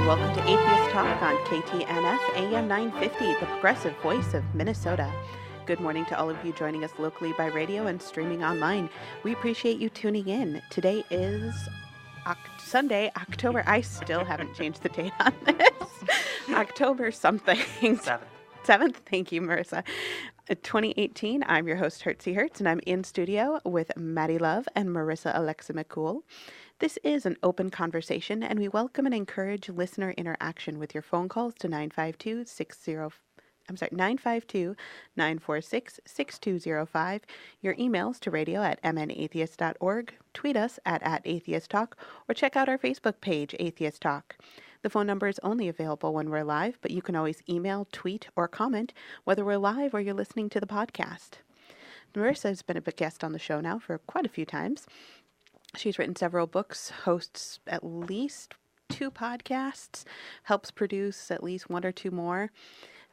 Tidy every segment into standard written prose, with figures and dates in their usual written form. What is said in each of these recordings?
welcome to Atheist Talk on KTNF AM 950, the progressive voice of Minnesota. Good morning to all of you joining us locally by radio and streaming online. We appreciate you tuning in. Today is Sunday, October. I still haven't changed the date on this. October something. 7th. Thank you, Marissa. 2018. I'm your host, Hertzie Hertz, and I'm in studio with Maddie Love and Marissa Alexa McCool. This is an open conversation, and we welcome and encourage listener interaction with your phone calls to 952-946-6205, your emails to radio@mnatheist.org, tweet us at @atheisttalk, or check out our Facebook page, Atheist Talk. The phone number is only available when we're live, but you can always email, tweet, or comment whether we're live or you're listening to the podcast. Marissa has been a guest on the show now for quite a few times. She's written several books, hosts at least 2 podcasts, helps produce at least 1 or 2 more.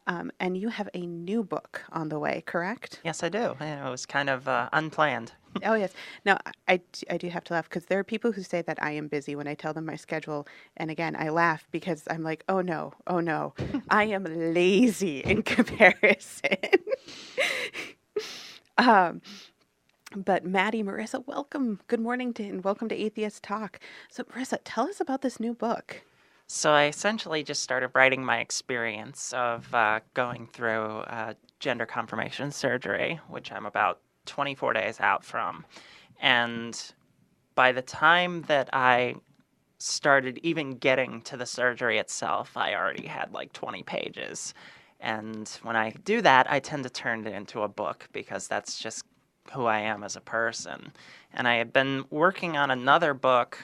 And you have a new book on the way, correct? Yes, I do. It was kind of unplanned. Oh, yes. Now, I do have to laugh because there are people who say that I am busy when I tell them my schedule. And again, I laugh because I'm like, oh no, I am lazy in comparison. But Maddie, Marissa, welcome. Good morning and welcome to Atheist Talk. So Marissa, tell us about this new book. So I essentially just started writing my experience of going through gender confirmation surgery, which I'm about 24 days out from. And by the time that I started even getting to the surgery itself, I already had like 20 pages. And when I do that, I tend to turn it into a book because that's just who I am as a person. And I had been working on another book,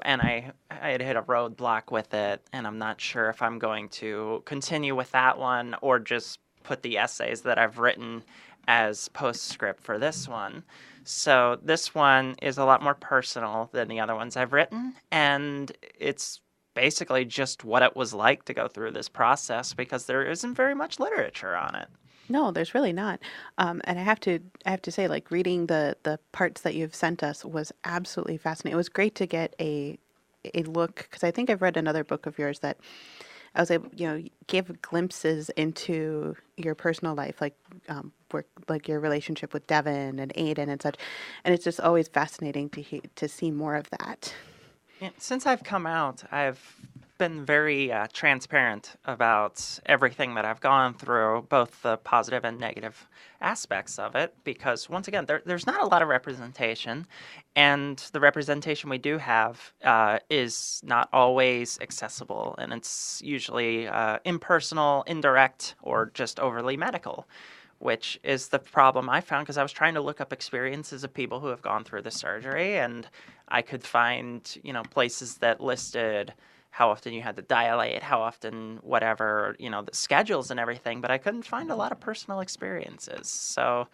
and I had hit a roadblock with it, and I'm not sure if I'm going to continue with that one or just put the essays that I've written as postscript for this one. So this one is a lot more personal than the other ones I've written, and it's basically just what it was like to go through this process because there isn't very much literature on it. No, there's really not. And I have to say, like, reading the parts that you've sent us was absolutely fascinating. It was great to get a look, because I think I've read another book of yours that I was able, give glimpses into your personal life, like work, like your relationship with Devin and Aiden and such. And it's just always fascinating to see more of that. Yeah, since I've come out, I've been very transparent about everything that I've gone through, both the positive and negative aspects of it, because once again, there's not a lot of representation, and the representation we do have is not always accessible, and it's usually impersonal, indirect, or just overly medical, which is the problem I found because I was trying to look up experiences of people who have gone through the surgery, and I could find, places that listed how often you had to dilate, how often whatever, the schedules and everything, but I couldn't find a lot of personal experiences. So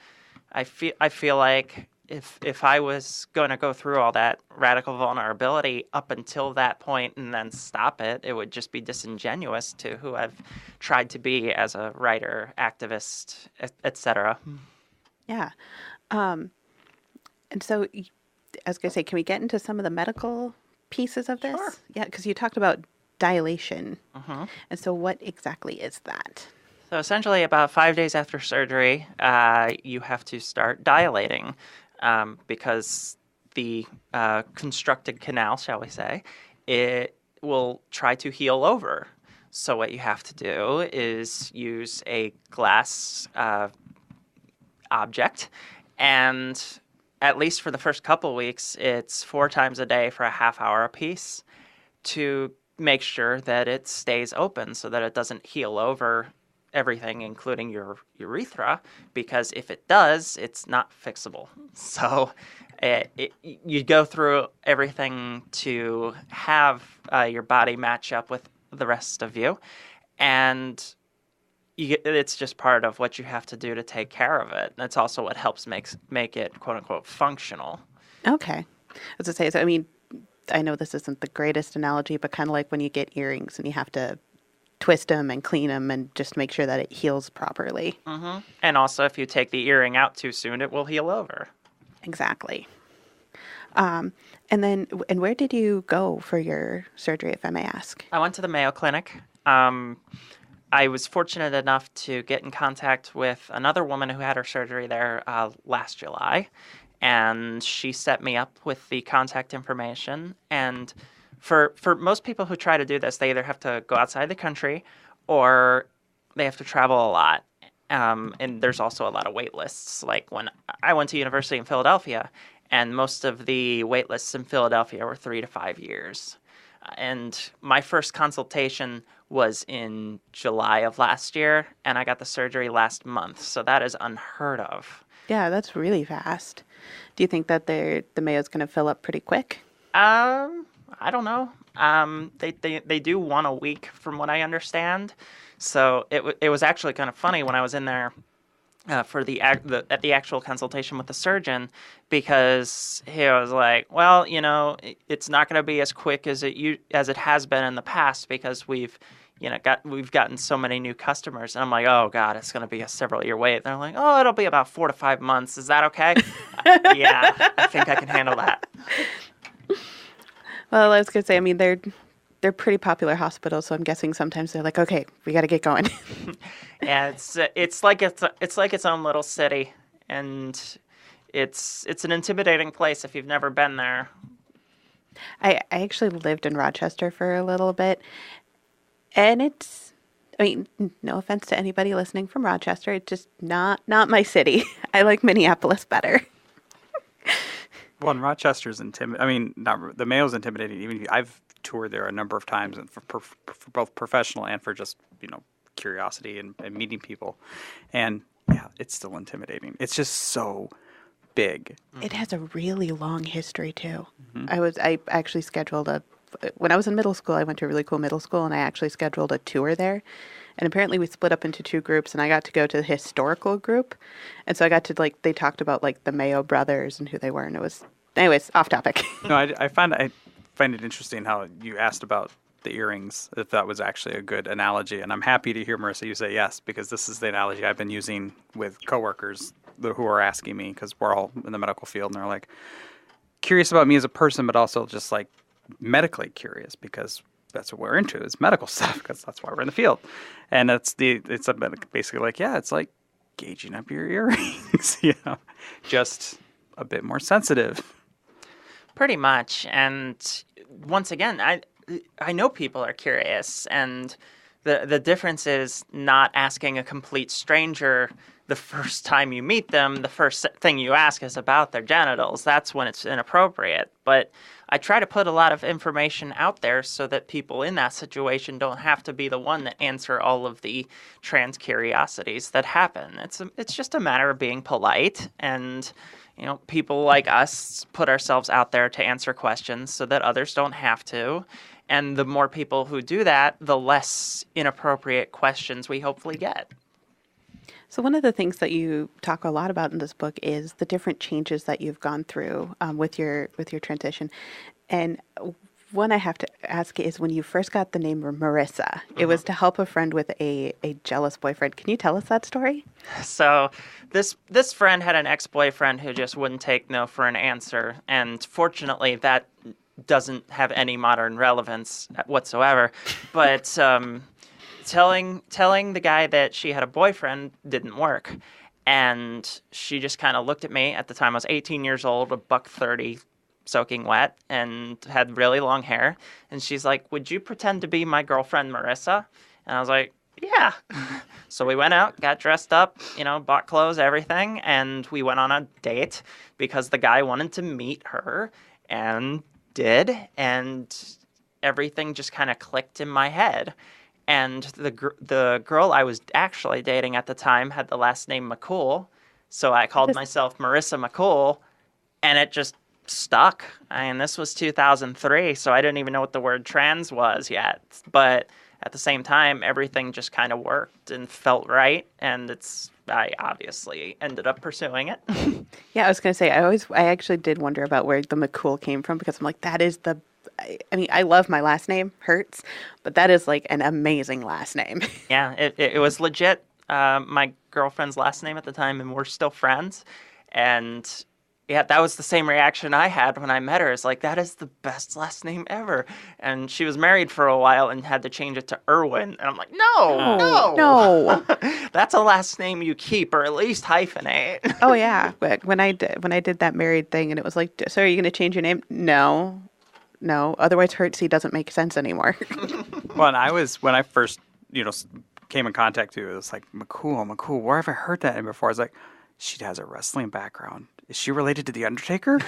I feel like if I was going to go through all that radical vulnerability up until that point and then stop it, it would just be disingenuous to who I've tried to be as a writer, activist, etc. Yeah. And so I was going to say, can we get into some of the medical pieces of this? Sure. Yeah, because you talked about dilation. Mm-hmm. And so what exactly is that? So essentially about 5 days after surgery, you have to start dilating because the constructed canal, shall we say, it will try to heal over. So what you have to do is use a glass object, and at least for the first couple weeks, it's 4 times a day for a half hour apiece to make sure that it stays open so that it doesn't heal over everything, including your urethra, because if it does, it's not fixable. So you go through everything to have your body match up with the rest of you, and it's just part of what you have to do to take care of it. That's also what helps make it, quote unquote, functional. Okay. As I say, so, I mean, I know this isn't the greatest analogy, but kind of like when you get earrings and you have to twist them and clean them and just make sure that it heals properly. Mm-hmm. And also, if you take the earring out too soon, it will heal over. Exactly. And where did you go for your surgery, if I may ask? I went to the Mayo Clinic. I was fortunate enough to get in contact with another woman who had her surgery there last July, and she set me up with the contact information. And for most people who try to do this, they either have to go outside the country or they have to travel a lot. And there's also a lot of wait lists. Like when I went to university in Philadelphia, and most of the wait lists in Philadelphia were 3 to 5 years. And my first consultation was in July of last year, and I got the surgery last month. So that is unheard of. Yeah, that's really fast. Do you think that the Mayo's going to fill up pretty quick? I don't know. They do one a week, from what I understand. So it was actually kind of funny when I was in there for at the actual consultation with the surgeon, because he was like, well, it's not going to be as quick as it has been in the past, because we've gotten so many new customers. And I'm like, oh God, it's going to be a several-year wait. They're like, oh, it'll be about 4 to 5 months. Is that okay? Yeah, I think I can handle that. Well, I was going to say, I mean, they're pretty popular hospitals, so I'm guessing sometimes they're like, okay, we got to get going. Yeah, it's like its own little city, and it's an intimidating place if you've never been there. I actually lived in Rochester for a little bit, and I mean, no offense to anybody listening from Rochester, it's just not my city. I like Minneapolis better. Well, and Rochester's intimidating. I mean, the Mayo's intimidating. Even I've toured there a number of times, and for both professional and for just curiosity and meeting people. And yeah, it's still intimidating. It's just so big. It has a really long history too. Mm-hmm. I actually scheduled when I was in middle school, I went to a really cool middle school, and I actually scheduled a tour there. And apparently we split up into 2 groups, and I got to go to the historical group. And so I got to, they talked about, the Mayo brothers and who they were. And it was, anyways, off topic. No, I find it interesting how you asked about the earrings, if that was actually a good analogy. And I'm happy to hear, Marissa, you say yes, because this is the analogy I've been using with coworkers who are asking me, because we're all in the medical field, and they're like curious about me as a person, but also just medically curious, because that's what we're into, is medical stuff, because that's why we're in the field. And it's basically it's like gauging up your earrings, just a bit more sensitive. Pretty much. And once again, I know people are curious, and the difference is not asking a complete stranger the first time you meet them. The first thing you ask is about their genitals. That's when it's inappropriate. But I try to put a lot of information out there so that people in that situation don't have to be the one that answer all of the trans curiosities that happen. It's just a matter of being polite, and people like us put ourselves out there to answer questions so that others don't have to. And the more people who do that, the less inappropriate questions we hopefully get. So one of the things that you talk a lot about in this book is the different changes that you've gone through with your transition. And one I have to ask is, when you first got the name Marissa, it was to help a friend with a jealous boyfriend. Can you tell us that story? So this friend had an ex-boyfriend who just wouldn't take no for an answer. And fortunately, that doesn't have any modern relevance whatsoever. But telling the guy that she had a boyfriend didn't work. And she just kind of looked at me. At the time, I was 18 years old, $130, soaking wet, and had really long hair. And she's like, would you pretend to be my girlfriend, Marissa? And I was like, yeah. So we went out, got dressed up, bought clothes, everything. And we went on a date because the guy wanted to meet her, and did. And everything just kind of clicked in my head. And the girl I was actually dating at the time had the last name McCool, so I called myself Marissa McCool, and it just stuck. And this was 2003, so I didn't even know what the word trans was yet. But at the same time, everything just kind of worked and felt right, and I obviously ended up pursuing it. Yeah, I was going to say, I actually did wonder about where the McCool came from, because I'm like, that is I mean, I love my last name, Hertz, but that is an amazing last name. Yeah, it was legit my girlfriend's last name at the time, and we're still friends. And Yeah, that was the same reaction I had when I met her. It's like, that is the best last name ever. And she was married for a while and had to change it to Irwin. And I'm like, no, Oh, no. no. That's a last name you keep, or at least hyphenate. Oh yeah, but when I did that married thing, and it was like, so are you going to change your name? No, no. Otherwise, Hertzie doesn't make sense anymore. Well, and when I first, came in contact with it, it was like, McCool, where have I heard that name before? I was like, she has a wrestling background. Is she related to The Undertaker?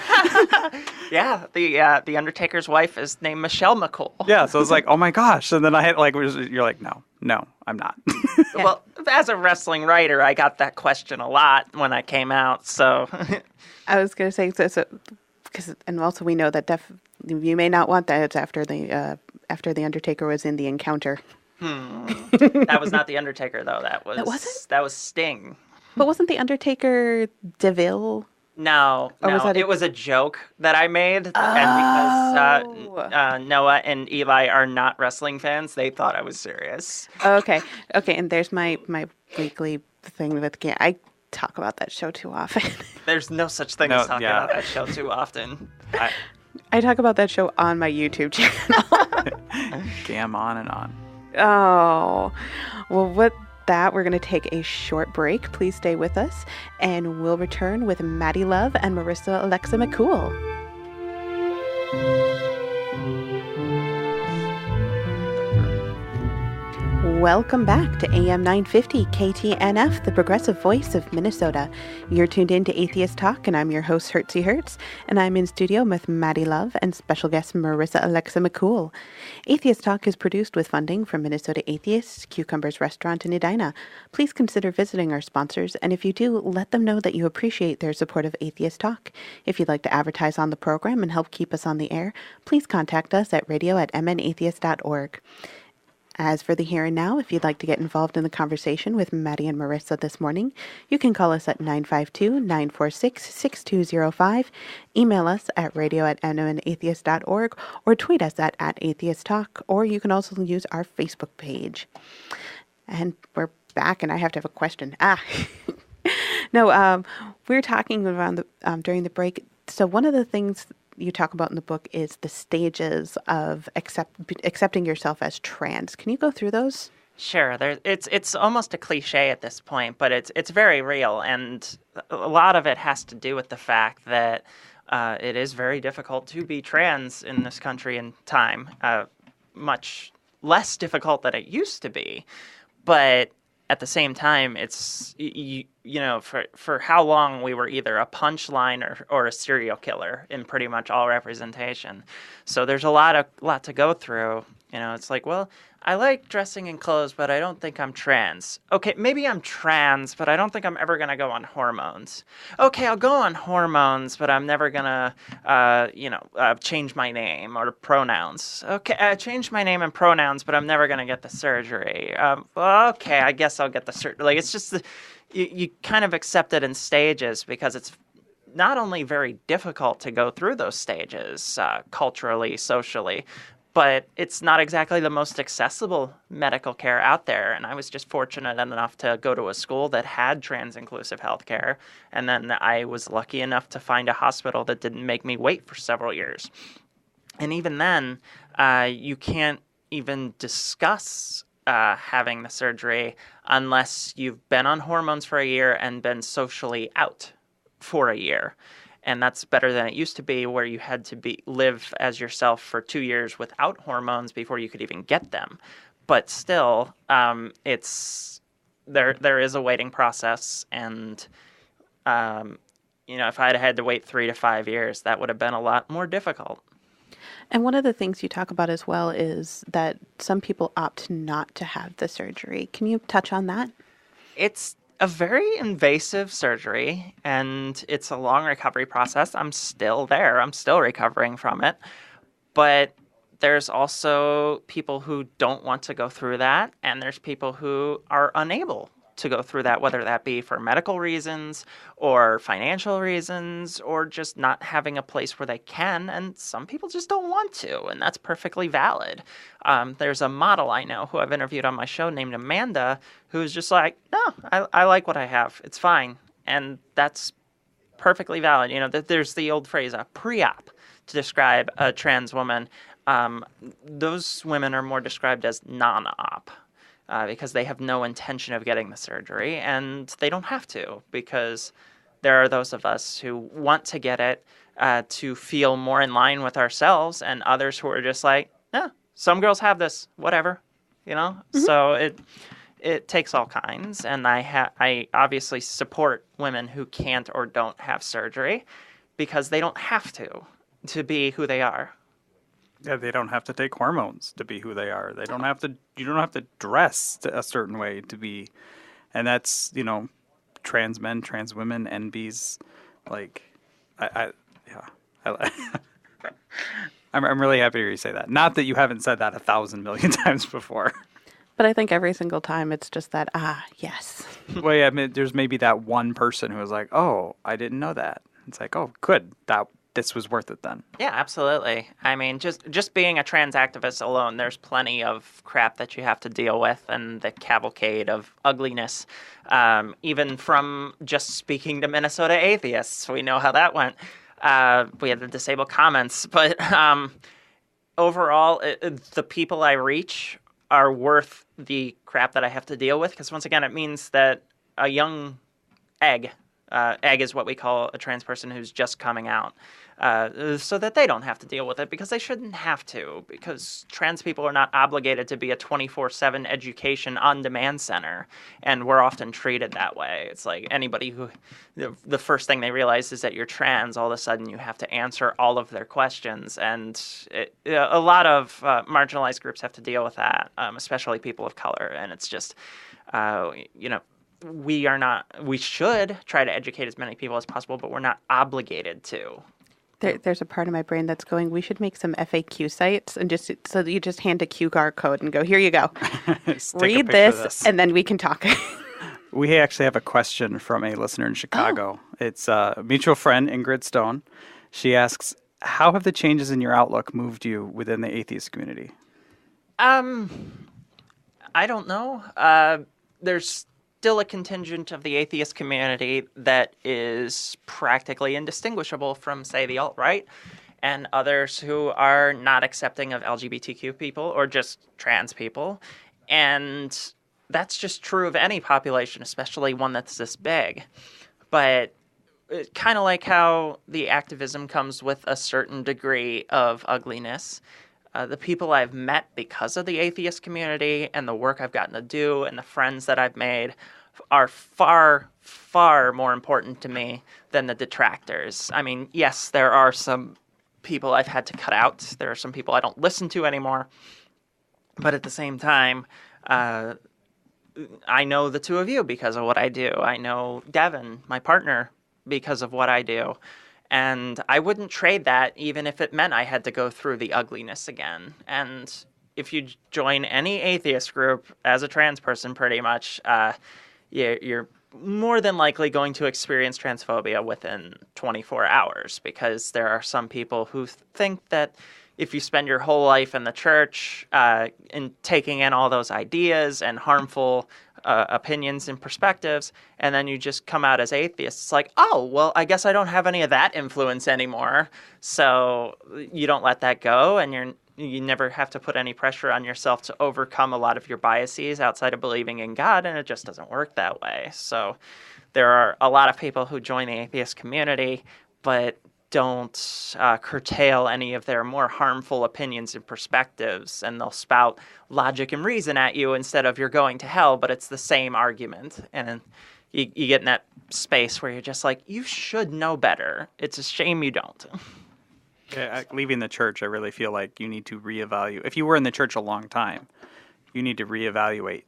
Yeah, the Undertaker's wife is named Michelle McCool. Yeah, so I was like, oh my gosh. And then I had you're like, no, I'm not. Yeah. Well, as a wrestling writer, I got that question a lot when I came out. So, I was going to say so because, and also we know that you may not want that. It's after the Undertaker was in the Encounter. that was not the Undertaker though. That was Sting. But wasn't the Undertaker DeVille? No, Or was that it was a joke that I made, and because Noah and Eli are not wrestling fans, they thought I was serious. Okay, and there's my weekly thing with I talk about that show too often. There's no such thing as talking about that show too often. I talk about that show on my YouTube channel. Gam on and on. Oh, well, with that, we're going to take a short break. Please stay with us, and we'll return with Maddie Love and Marissa Alexa McCool. Welcome back to AM 950 KTNF, the progressive voice of Minnesota. You're tuned in to Atheist Talk, and I'm your host, Hertzie Hertz, and I'm in studio with Maddie Love and special guest Marissa Alexa McCool. Atheist Talk is produced with funding from Minnesota Atheists, Cucumbers Restaurant in Edina. Please consider visiting our sponsors, and if you do, let them know that you appreciate their support of Atheist Talk. If you'd like to advertise on the program and help keep us on the air, please contact us at radio@mnatheist.org. As for the here and now, if you'd like to get involved in the conversation with Maddie and Marissa this morning, you can call us at 952-946-6205, email us at radio@mnatheist.org, or tweet us at @atheisttalk, or you can also use our Facebook page. And we're back, and I have to have a question. No, we were talking around during the break. So one of the things you talk about in the book is the stages of accepting yourself as trans. Can you go through those? Sure. It's almost a cliche at this point, but it's very real, and a lot of it has to do with the fact that it is very difficult to be trans in this country and time. Much less difficult than it used to be, but at the same time, it's for how long we were either a punchline or a serial killer in pretty much all representation. So there's a lot to go through. It's like, well, I like dressing in clothes, but I don't think I'm trans. Okay, maybe I'm trans, but I don't think I'm ever going to go on hormones. Okay, I'll go on hormones, but I'm never going to, change my name or pronouns. Okay, I changed my name and pronouns, but I'm never going to get the surgery. Okay, I guess I'll get the surgery. Like, it's just you kind of accept it in stages because it's not only very difficult to go through those stages culturally, socially, but it's not exactly the most accessible medical care out there. And I was just fortunate enough to go to a school that had trans-inclusive health care. And then I was lucky enough to find a hospital that didn't make me wait for several years. And even then, you can't even discuss having the surgery unless you've been on hormones for a year and been socially out for a year. And that's better than it used to be, where you had to live as yourself for 2 years without hormones before you could even get them. But still, it's there is a waiting process, and if I had to wait 3 to 5 years, that would have been a lot more difficult. And one of the things you talk about as well is that some people opt not to have the surgery. Can you touch on that? It's a very invasive surgery, and it's a long recovery process. I'm still there. I'm still recovering from it. But there's also people who don't want to go through that, and there's people who are unable to go through that, whether that be for medical reasons or financial reasons or just not having a place where they can. And some people just don't want to, and that's perfectly valid. There's a model I know who I've interviewed on my show named Amanda, who's just like, no, I like what I have. It's fine. And that's perfectly valid. There's the old phrase, pre-op, to describe a trans woman. Those women are more described as non-op because they have no intention of getting the surgery, and they don't have to because there are those of us who want to get it to feel more in line with ourselves, and others who are just like, yeah, some girls have this, whatever, Mm-hmm. So it takes all kinds, and I obviously support women who can't or don't have surgery because they don't have to be who they are. Yeah, they don't have to take hormones to be who they are. They don't have to. You don't have to dress a certain way to be, and that's trans men, trans women, NBs. Like, I'm really happy to hear you say that. Not that you haven't said that 1,000 million times before. But I think every single time it's just that, yes. Well, yeah, there's maybe that one person who was like, oh, I didn't know that. It's like, oh, good. This was worth it then. Yeah, absolutely. I mean, just being a trans activist alone, there's plenty of crap that you have to deal with, and the cavalcade of ugliness. Even from just speaking to Minnesota atheists, we know how that went. We had the disabled comments, but overall, the people I reach are worth the crap that I have to deal with, because once again, it means that a young egg is what we call a trans person who's just coming out, so that they don't have to deal with it, because they shouldn't have to, because trans people are not obligated to be a 24/7 education on-demand center, and we're often treated that way. It's like anybody who, the first thing they realize is that you're trans, all of a sudden you have to answer all of their questions, and a lot of marginalized groups have to deal with that, especially people of color, and it's just, we should try to educate as many people as possible, but we're not obligated to. There's a part of my brain that's going, we should make some FAQ sites, and just so that you just hand a QR code and go, here you go. Read this, and then we can talk. We actually have a question from a listener in Chicago. Oh. It's a mutual friend, Ingrid Stone. She asks, how have the changes in your outlook moved you within the atheist community? I don't know. There's still a contingent of the atheist community that is practically indistinguishable from, say, the alt-right, and others who are not accepting of LGBTQ people or just trans people. And that's just true of any population, especially one that's this big. But kind of like how the activism comes with a certain degree of ugliness, the people I've met because of the atheist community and the work I've gotten to do and the friends that I've made are far, far more important to me than the detractors. I mean, yes, there are some people I've had to cut out. There are some people I don't listen to anymore. But at the same time, I know the two of you because of what I do. I know Devin, my partner, because of what I do. And I wouldn't trade that even if it meant I had to go through the ugliness again. And if you join any atheist group as a trans person, pretty much, you're more than likely going to experience transphobia within 24 hours, because there are some people who think that if you spend your whole life in the church in taking in all those ideas and harmful opinions and perspectives, and then you just come out as atheists, it's like, oh, well, I guess I don't have any of that influence anymore. So you don't let that go, and you never have to put any pressure on yourself to overcome a lot of your biases outside of believing in God, and it just doesn't work that way. So there are a lot of people who join the atheist community, but don't curtail any of their more harmful opinions and perspectives, and they'll spout logic and reason at you instead of you're going to hell, but it's the same argument. And you get in that space where you're just like, you should know better. It's a shame you don't. Yeah, leaving the church, I really feel like you need to reevaluate. If you were in the church a long time, you need to reevaluate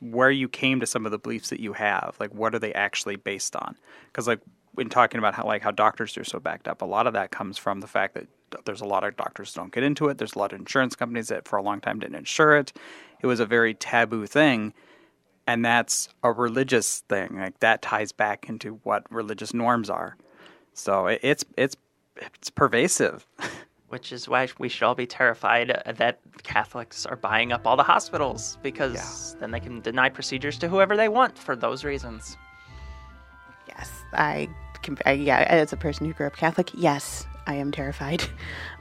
where you came to some of the beliefs that you have. Like, what are they actually based on? Because, like, when talking about how doctors are so backed up, a lot of that comes from the fact that there's a lot of doctors don't get into it. There's a lot of insurance companies that for a long time didn't insure it. It was a very taboo thing, and that's a religious thing. Like, that ties back into what religious norms are. So it's pervasive. Which is why we should all be terrified that Catholics are buying up all the hospitals, because then they can deny procedures to whoever they want for those reasons. Yes, I Yeah, as a person who grew up Catholic, yes, I am terrified.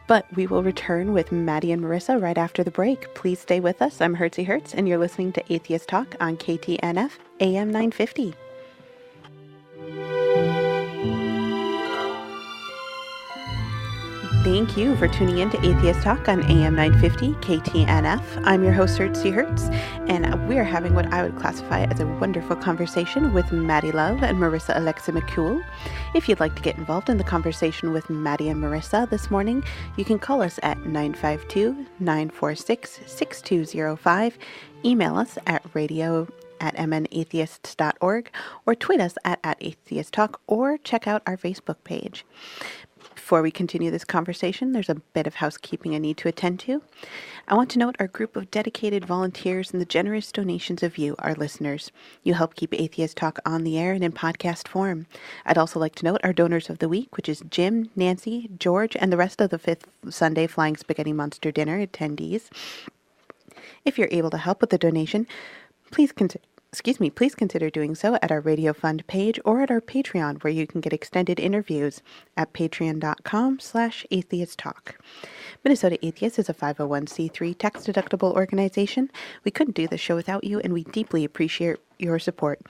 But we will return with Maddie and Marissa right after the break. Please stay with us. I'm Hertzie Hertz, and you're listening to Atheist Talk on KTNF AM 950. Thank you for tuning in to Atheist Talk on AM 950 KTNF. I'm your host, Hertzie Hertz, and we are having what I would classify as a wonderful conversation with Maddie Love and Marissa Alexa McCool. If you'd like to get involved in the conversation with Maddie and Marissa this morning, you can call us at 952-946-6205, email us at radio@mnatheists.org, or tweet us at Atheist Talk, or check out our Facebook page. Before we continue this conversation, there's a bit of housekeeping I need to attend to. I want to note our group of dedicated volunteers and the generous donations of you, our listeners. You help keep Atheist Talk on the air and in podcast form. I'd also like to note our donors of the week, which is Jim, Nancy, George, and the rest of the Fifth Sunday Flying Spaghetti Monster Dinner attendees. If you're able to help with the donation, please consider doing so at our Radio Fund page or at our Patreon, where you can get extended interviews at patreon.com/atheisttalk. Minnesota Atheists is a 501c3 tax-deductible organization. We couldn't do the show without you, and we deeply appreciate your support.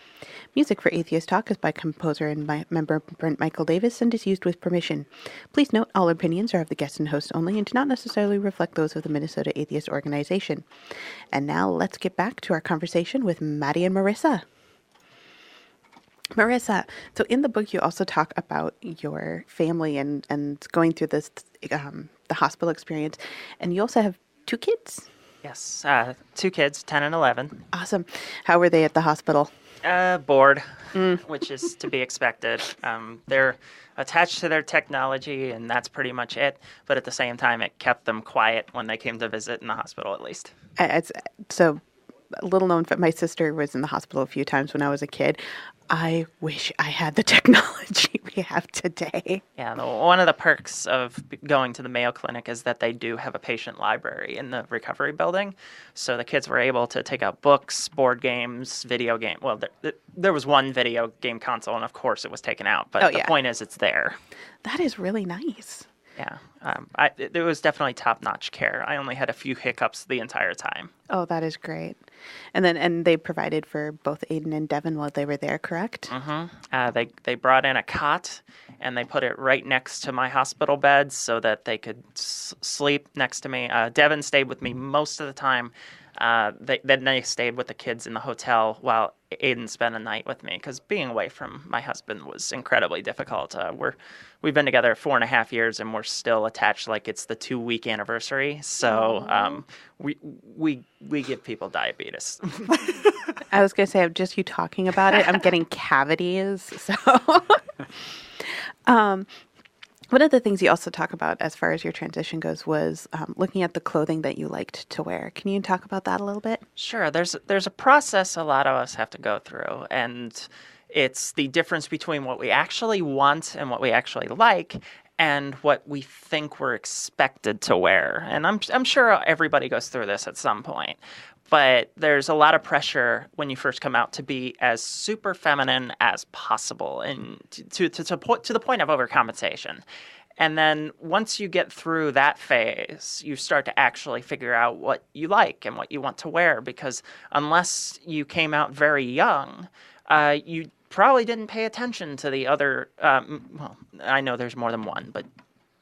Music for Atheist Talk is by composer and member Brent Michael Davis and is used with permission. Please note all opinions are of the guest and host only and do not necessarily reflect those of the Minnesota Atheist Organization. And now let's get back to our conversation with Maddie and Marissa. Marissa, so in the book you also talk about your family and going through this the hospital experience, and you also have 2 kids. Yes, 2 kids, 10 and 11. Awesome. How were they at the hospital? Bored, which is to be expected. They're attached to their technology, and that's pretty much it. But at the same time, it kept them quiet when they came to visit in the hospital, at least. So, a little known fact, my sister was in the hospital a few times when I was a kid. I wish I had the technology we have today. Yeah, one of the perks of going to the Mayo Clinic is that they do have a patient library in the recovery building. So the kids were able to take out books, board games, video game. Well, there was one video game console, and of course it was taken out. But the point is it's there. That is really nice. Yeah, it was definitely top-notch care. I only had a few hiccups the entire time. Oh, that is great. And they provided for both Aiden and Devin while they were there, correct? Mm-hmm. They brought in a cot, and they put it right next to my hospital bed so that they could sleep next to me. Devin stayed with me most of the time. Then they stayed with the kids in the hotel while Aiden spent a night with me, because being away from my husband was incredibly difficult. We've been together 4.5 years, and we're still attached like it's the 2-week anniversary. So we give people diabetes. I was going to say, just you talking about it, I'm getting cavities. So one of the things you also talk about as far as your transition goes was looking at the clothing that you liked to wear. Can you talk about that a little bit? Sure. There's a process a lot of us have to go through, and it's the difference between what we actually want and what we actually like and what we think we're expected to wear. And I'm sure everybody goes through this at some point. But there's a lot of pressure when you first come out to be as super feminine as possible, and to the point of overcompensation. And then once you get through that phase, you start to actually figure out what you like and what you want to wear, because unless you came out very young, you probably didn't pay attention to the other, well, I know there's more than one, but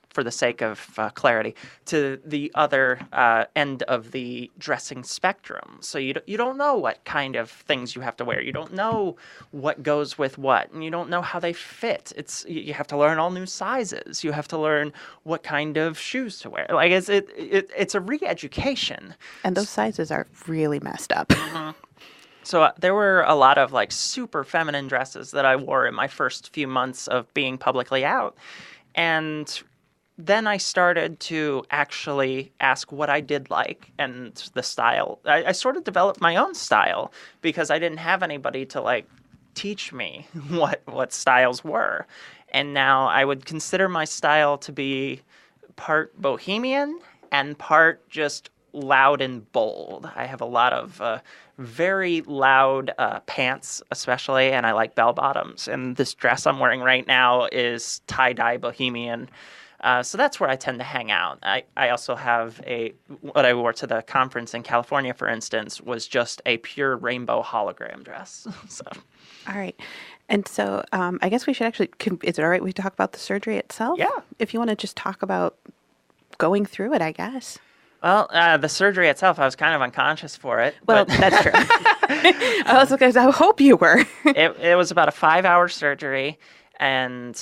for the sake of clarity, to the other end of the dressing spectrum. So you don't know what kind of things you have to wear. You don't know what goes with what, and you don't know how they fit. You have to learn all new sizes. You have to learn what kind of shoes to wear. Like it's a re-education. And those sizes are really messed up. Mm-hmm. So there were a lot of like super feminine dresses that I wore in my first few months of being publicly out, and then I started to actually ask what I did like and the style. I sort of developed my own style because I didn't have anybody to like teach me what styles were. And now I would consider my style to be part bohemian and part just loud and bold. I have a lot of very loud pants, especially, and I like bell bottoms. And this dress I'm wearing right now is tie-dye bohemian. So that's where I tend to hang out. I also have what I wore to the conference in California, for instance, was just a pure rainbow hologram dress. So. All right. And so I guess we should actually, is it all right we talk about the surgery itself? Yeah. If you want to just talk about going through it, I guess. Well, the surgery itself, I was kind of unconscious for it. Well, but that's true. I hope you were. It was about a 5-hour surgery, and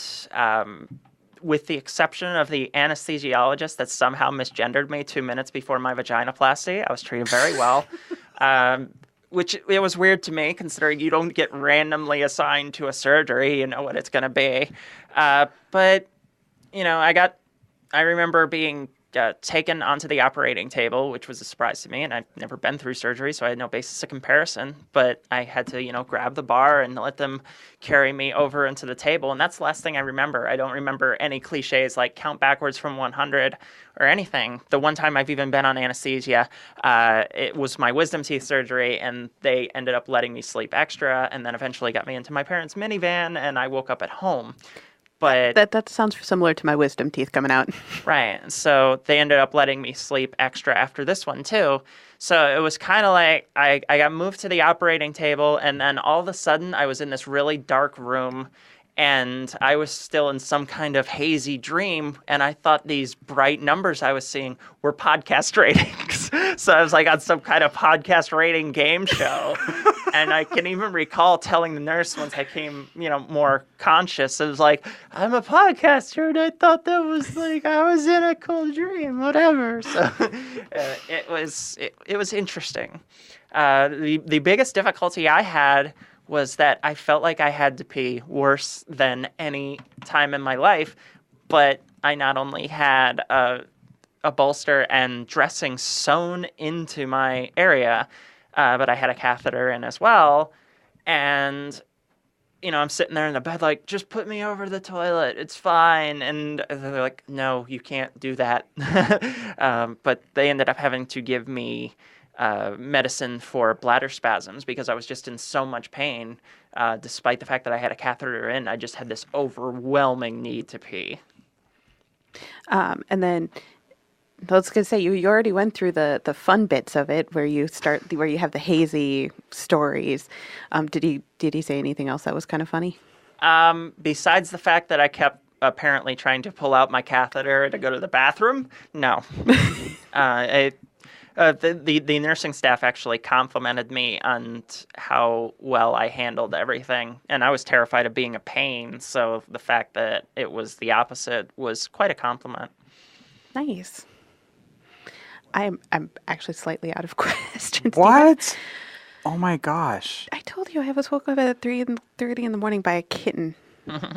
with the exception of the anesthesiologist that somehow misgendered me 2 minutes before my vaginoplasty, I was treated very well. Which it was weird to me, considering you don't get randomly assigned to a surgery, you know what it's going to be. But, you know, I remember being taken onto the operating table, which was a surprise to me, and I've never been through surgery, so I had no basis of comparison. But I had to, you know, grab the bar and let them carry me over into the table, and that's the last thing I remember. I don't remember any cliches like count backwards from 100 or anything. The one time I've even been on anesthesia, it was my wisdom teeth surgery, and they ended up letting me sleep extra, and then eventually got me into my parents' minivan, and I woke up at home. But that sounds similar to my wisdom teeth coming out. Right. So they ended up letting me sleep extra after this one, too. So it was kind of like I got moved to the operating table, and then all of a sudden I was in this really dark room, and I was still in some kind of hazy dream, and I thought these bright numbers I was seeing were podcast ratings. So I was like on some kind of podcast rating game show. And I can even recall telling the nurse once I came, you know, more conscious. It was like, I'm a podcaster, and I thought that was like I was in a cool dream, whatever. So it was interesting. The biggest difficulty I had was that I felt like I had to pee worse than any time in my life, but I not only had a bolster and dressing sewn into my area, but I had a catheter in as well. And, you know, I'm sitting there in the bed like, just put me over the toilet. It's fine. And they're like, no, you can't do that. But they ended up having to give me medicine for bladder spasms because I was just in so much pain. Despite the fact that I had a catheter in, I just had this overwhelming need to pee. And then I was going to say, you already went through the fun bits of it where you have the hazy stories. Did he say anything else that was kind of funny? Besides the fact that I kept apparently trying to pull out my catheter to go to the bathroom, no. The nursing staff actually complimented me on how well I handled everything, and I was terrified of being a pain, so the fact that it was the opposite was quite a compliment. Nice. I'm actually slightly out of questions. What? Oh my gosh. I told you I was woke up at 3:30 in the morning by a kitten.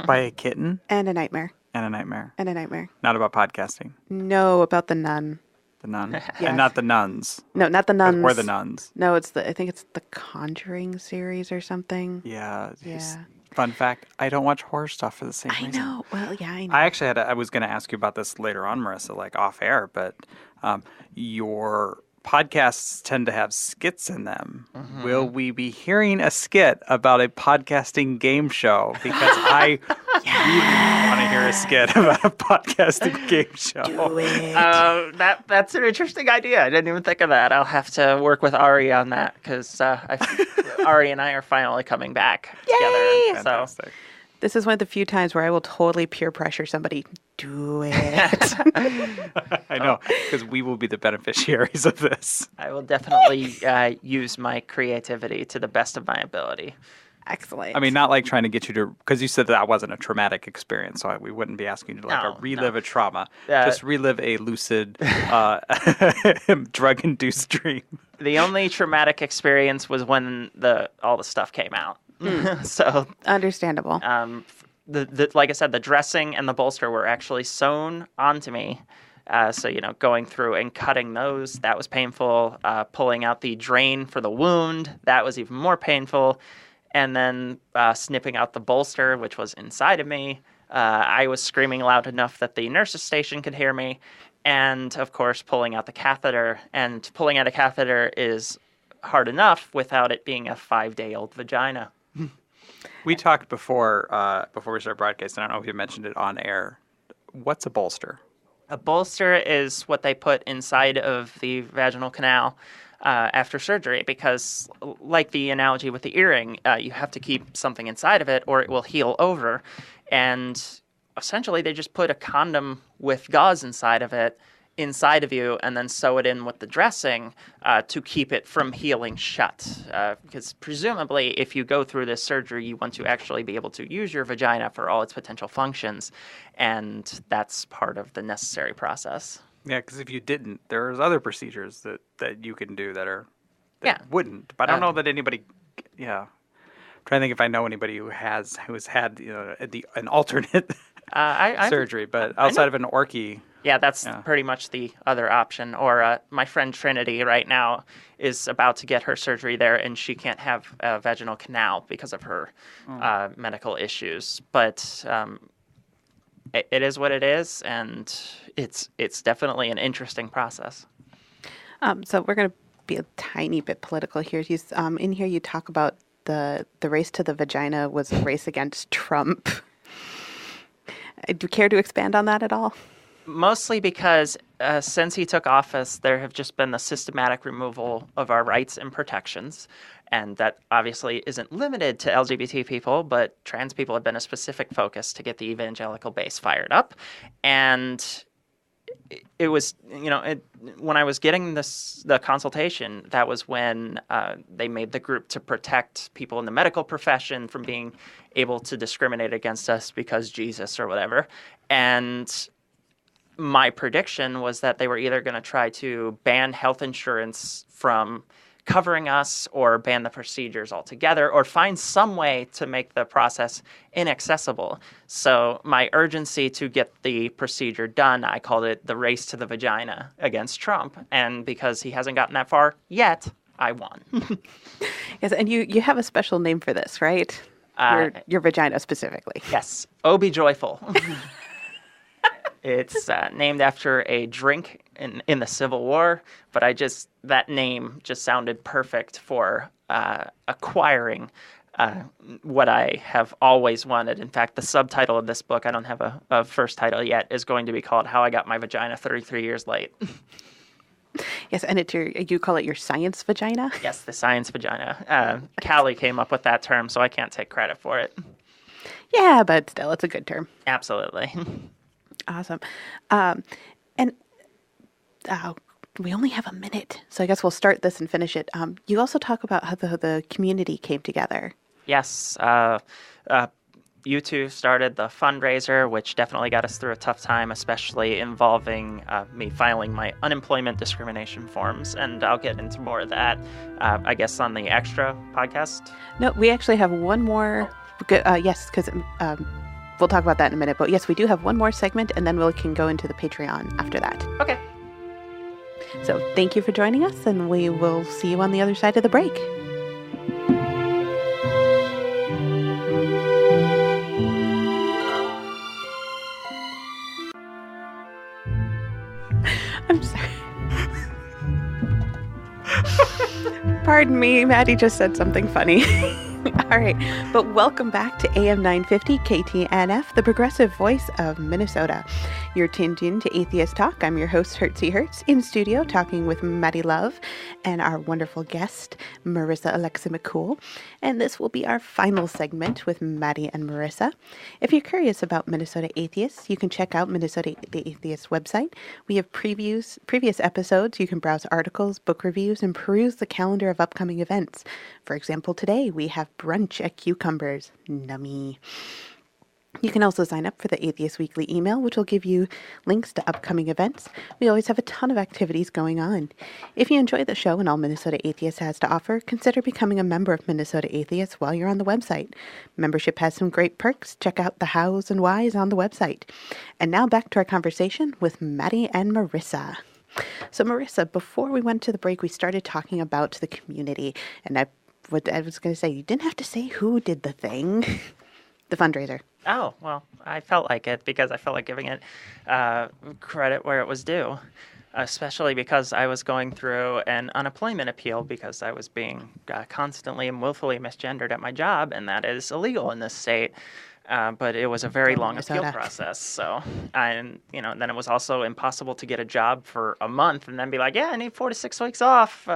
By a kitten? And a nightmare. And a nightmare. And a nightmare. Not about podcasting. No, about the nun. The nun. Yeah. And not the nuns. No, not the nuns. We're the nuns. No, I think it's the Conjuring series or something. Yeah. Yeah. Fun fact, I don't watch horror stuff for the same reason. I know. Well, yeah, I know. I actually I was going to ask you about this later on, Marissa, like off air, but your podcasts tend to have skits in them. Mm-hmm. Will we be hearing a skit about a podcasting game show? Because I really want to hear a skit about a podcasting game show. Do it. That's an interesting idea. I didn't even think of that. I'll have to work with Ari on that because Ari and I are finally coming back together. Fantastic. So. This is one of the few times where I will totally peer pressure somebody. Do it. I know, because we will be the beneficiaries of this. I will definitely use my creativity to the best of my ability. Excellent. I mean, not like trying to get you to, because you said that wasn't a traumatic experience, so we wouldn't be asking you to relive a trauma. Just relive a lucid, drug-induced dream. The only traumatic experience was when all the stuff came out. So understandable. Like I said, the dressing and the bolster were actually sewn onto me. So, going through and cutting those, that was painful. Pulling out the drain for the wound, that was even more painful. And then snipping out the bolster, which was inside of me. I was screaming loud enough that the nurse's station could hear me. and, of course, pulling out the catheter. And pulling out a catheter is hard enough without it being a 5-day-old vagina. We talked before we started broadcasting. I don't know if you mentioned it on air. What's a bolster? A bolster is what they put inside of the vaginal canal after surgery, because like the analogy with the earring, you have to keep something inside of it or it will heal over. And essentially they just put a condom with gauze inside of you and then sew it in with the dressing to keep it from healing shut. Because presumably if you go through this surgery, you want to actually be able to use your vagina for all its potential functions. And that's part of the necessary process. Yeah, because if you didn't, there's other procedures that you can do that wouldn't. But I don't know that anybody. Yeah, I'm trying to think if I know anybody who has had an alternate surgery, but outside of an orky. Yeah, that's pretty much the other option. Or my friend Trinity right now is about to get her surgery there, and she can't have a vaginal canal because of her medical issues. But it is what it is, and it's definitely an interesting process. So we're going to be a tiny bit political here. In here you talk about the race to the vagina was a race against Trump. Do you care to expand on that at all? Mostly because since he took office, there have just been the systematic removal of our rights and protections. And that obviously isn't limited to LGBT people, but trans people have been a specific focus to get the evangelical base fired up. And it was, when I was getting the consultation, that was when they made the group to protect people in the medical profession from being able to discriminate against us because Jesus or whatever. And my prediction was that they were either going to try to ban health insurance from covering us or ban the procedures altogether or find some way to make the process inaccessible. So my urgency to get the procedure done, I called it the race to the vagina against Trump. And because he hasn't gotten that far yet, I won. Yes, and you have a special name for this, right? Your vagina specifically. Yes. Oh, be joyful. It's named after a drink in the Civil War, but that name just sounded perfect for acquiring what I have always wanted. In fact, the subtitle of this book, I don't have a first title yet, is going to be called How I Got My Vagina 33 Years Late. Yes, and you call it your science vagina? Yes, the science vagina. Callie came up with that term, so I can't take credit for it. Yeah, but still, it's a good term. Absolutely. Awesome. We only have a minute, so I guess we'll start this and finish it. You also talk about how the community came together. Yes. You two started the fundraiser, which definitely got us through a tough time, especially involving me filing my unemployment discrimination forms. And I'll get into more of that, I guess, on the extra podcast. No, we actually have one more. Yes, because we'll talk about that in a minute. But yes, we do have one more segment, and then we can go into the Patreon after that. Okay. So thank you for joining us, and we will see you on the other side of the break. I'm sorry. Pardon me, Maddie just said something funny. All right, but welcome back to AM 950 KTNF, the progressive voice of Minnesota. You're tuned in to Atheist Talk. I'm your host, Hertzy Hertz, in studio talking with Maddie Love and our wonderful guest, Marissa Alexa McCool. And this will be our final segment with Maddie and Marissa. If you're curious about Minnesota Atheists, you can check out Minnesota the Atheist website. We have previous episodes. You can browse articles, book reviews, and peruse the calendar of upcoming events. For example, today we have brunch at Cucumbers. Nummy. You can also sign up for the Atheist Weekly email, which will give you links to upcoming events. We always have a ton of activities going on. If you enjoy the show and all Minnesota Atheist has to offer, consider becoming a member of Minnesota Atheists while you're on the website. Membership has some great perks. Check out the hows and whys on the website. And now back to our conversation with Maddie and Marissa. So Marissa, before we went to the break, we started talking about the community. And I was going to say, you didn't have to say who did the thing. The fundraiser. Oh, well, I felt like it because I felt like giving it credit where it was due, especially because I was going through an unemployment appeal because I was being constantly and willfully misgendered at my job, and that is illegal in this state. But it was a very Go long appeal Minnesota. process. So, and then it was also impossible to get a job for a month and then be like, yeah, I need 4 to 6 weeks off.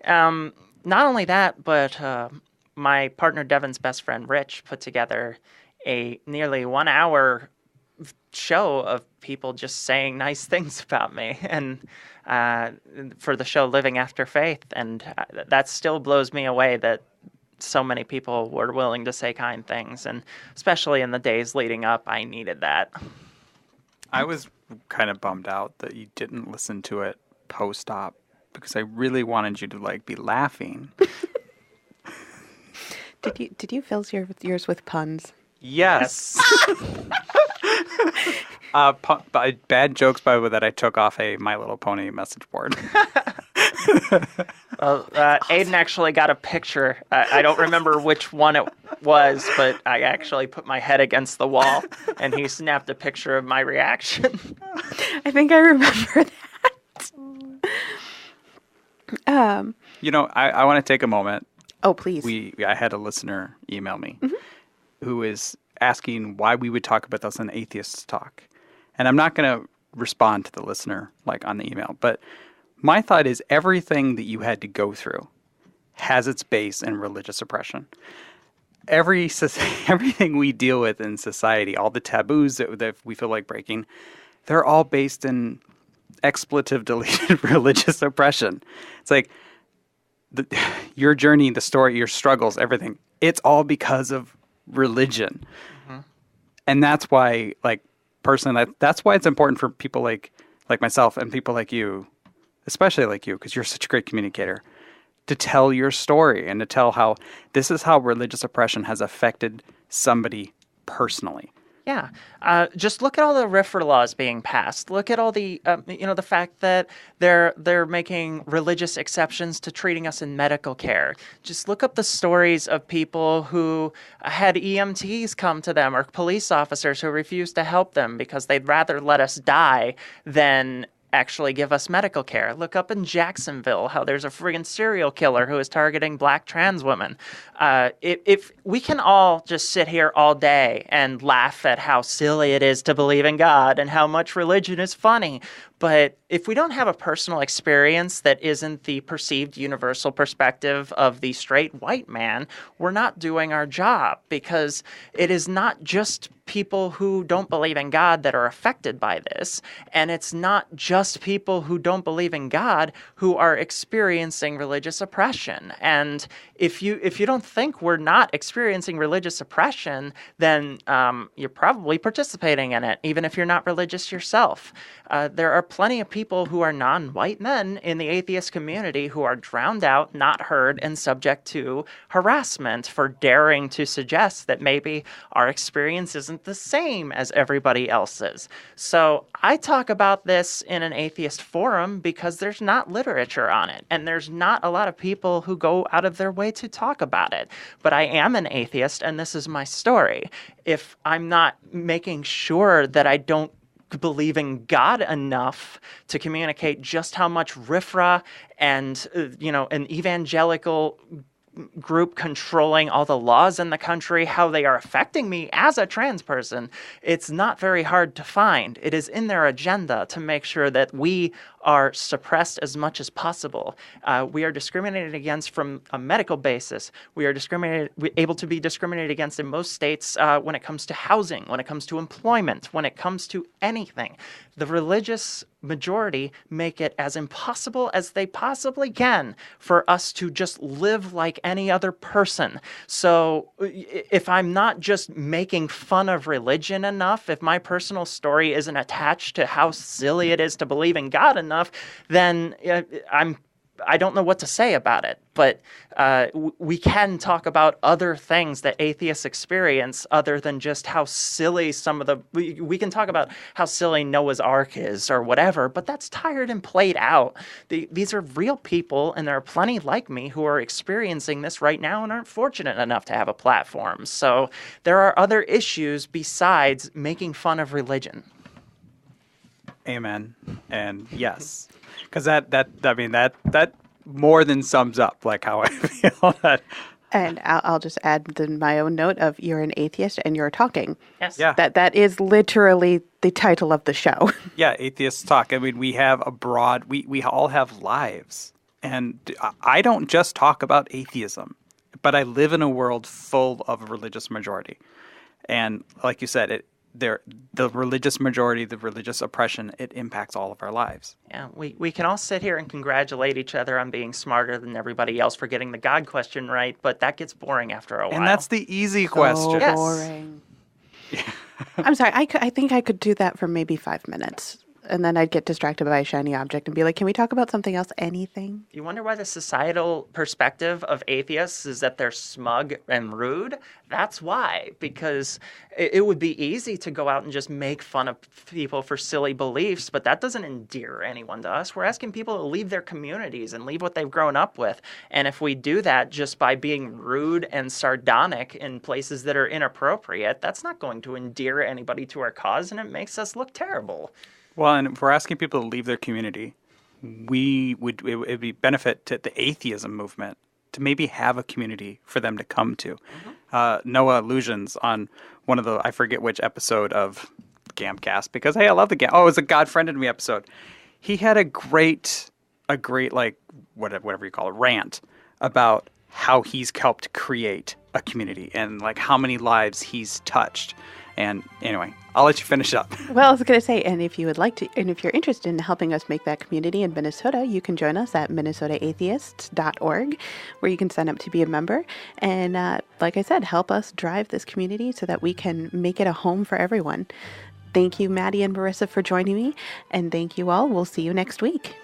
Not only that, but my partner Devin's best friend Rich put together a nearly 1 hour show of people just saying nice things about me, and for the show Living After Faith. And that still blows me away that so many people were willing to say kind things, and especially in the days leading up, I needed that. I was kind of bummed out that you didn't listen to it post-op because I really wanted you to like be laughing. Did you fill yours with puns? Yes. Bad jokes, by the way, that I took off a My Little Pony message board. Well, Aiden actually got a picture. I don't remember which one it was, but I actually put my head against the wall, and he snapped a picture of my reaction. I think I remember that. I want to take a moment. Oh, please. I had a listener email me who is asking why we would talk about this on Atheists Talk. And I'm not going to respond to the listener like on the email, but my thought is everything that you had to go through has its base in religious oppression. Everything we deal with in society, all the taboos that we feel like breaking, they're all based in expletive-deleted religious oppression. It's like your journey, the story, your struggles, everything, it's all because of religion. Mm-hmm. And that's why, like, personally, that's why it's important for people like myself and people like you, especially like you, because you're such a great communicator, to tell your story and to tell how this is how religious oppression has affected somebody personally. Yeah. Just look at all the RFRA laws being passed. Look at all the, the fact that they're making religious exceptions to treating us in medical care. Just look up the stories of people who had EMTs come to them or police officers who refused to help them because they'd rather let us die than actually give us medical care. Look up in Jacksonville how there's a friggin' serial killer who is targeting black trans women. If we can all just sit here all day and laugh at how silly it is to believe in God and how much religion is funny, but if we don't have a personal experience that isn't the perceived universal perspective of the straight white man, we're not doing our job, because it is not just people who don't believe in God that are affected by this, and it's not just people who don't believe in God who are experiencing religious oppression. And if you don't think we're not experiencing religious oppression, then you're probably participating in it, even if you're not religious yourself. There are plenty of people who are non-white men in the atheist community who are drowned out, not heard, and subject to harassment for daring to suggest that maybe our experience isn't the same as everybody else's. So I talk about this in an atheist forum because there's not literature on it, and there's not a lot of people who go out of their way to talk about it. But I am an atheist, and this is my story. If I'm not making sure that I don't believe in God enough to communicate just how much RFRA and, an evangelical group controlling all the laws in the country, how they are affecting me as a trans person, it's not very hard to find. It is in their agenda to make sure that we are suppressed as much as possible. We are discriminated against from a medical basis. We are able to be discriminated against in most states when it comes to housing, when it comes to employment, when it comes to anything. The religious majority make it as impossible as they possibly can for us to just live like any other person. So if I'm not just making fun of religion enough, if my personal story isn't attached to how silly it is to believe in God enough, then I'm I don't know what to say about it, but we can talk about other things that atheists experience other than just how silly we can talk about how silly Noah's Ark is or whatever, but that's tired and played out. These are real people, and there are plenty like me who are experiencing this right now and aren't fortunate enough to have a platform. So there are other issues besides making fun of religion. Amen. And yes. Because that more than sums up like how I feel. And I'll just add my own note of you're an atheist and you're talking. Yes. Yeah. That is literally the title of the show. Yeah, atheists talk. I mean, we have we all have lives. And I don't just talk about atheism, but I live in a world full of a religious majority. And like you said, the religious majority, the religious oppression, it impacts all of our lives. Yeah, we can all sit here and congratulate each other on being smarter than everybody else for getting the God question right, but that gets boring after a while. And that's the easy question. So boring. I'm sorry. I think I could do that for maybe 5 minutes. And then I'd get distracted by a shiny object and be like, can we talk about something else? Anything? You wonder why the societal perspective of atheists is that they're smug and rude? That's why. Because it would be easy to go out and just make fun of people for silly beliefs, but that doesn't endear anyone to us. We're asking people to leave their communities and leave what they've grown up with. And if we do that just by being rude and sardonic in places that are inappropriate, that's not going to endear anybody to our cause, and it makes us look terrible. Well, and if we're asking people to leave their community, it would be benefit to the atheism movement to maybe have a community for them to come to. Mm-hmm. Noah Illusions on one of I forget which episode of Gamcast, because hey, I love the Gam. Oh, it was a God Friended Me episode. He had a great like whatever you call it, rant about how he's helped create a community and like how many lives he's touched. And anyway, I'll let you finish up. Well, I was going to say, and if you would like to, and if you're interested in helping us make that community in Minnesota, you can join us at minnesotaatheists.org, where you can sign up to be a member. And like I said, help us drive this community so that we can make it a home for everyone. Thank you, Maddie and Marissa, for joining me. And thank you all. We'll see you next week.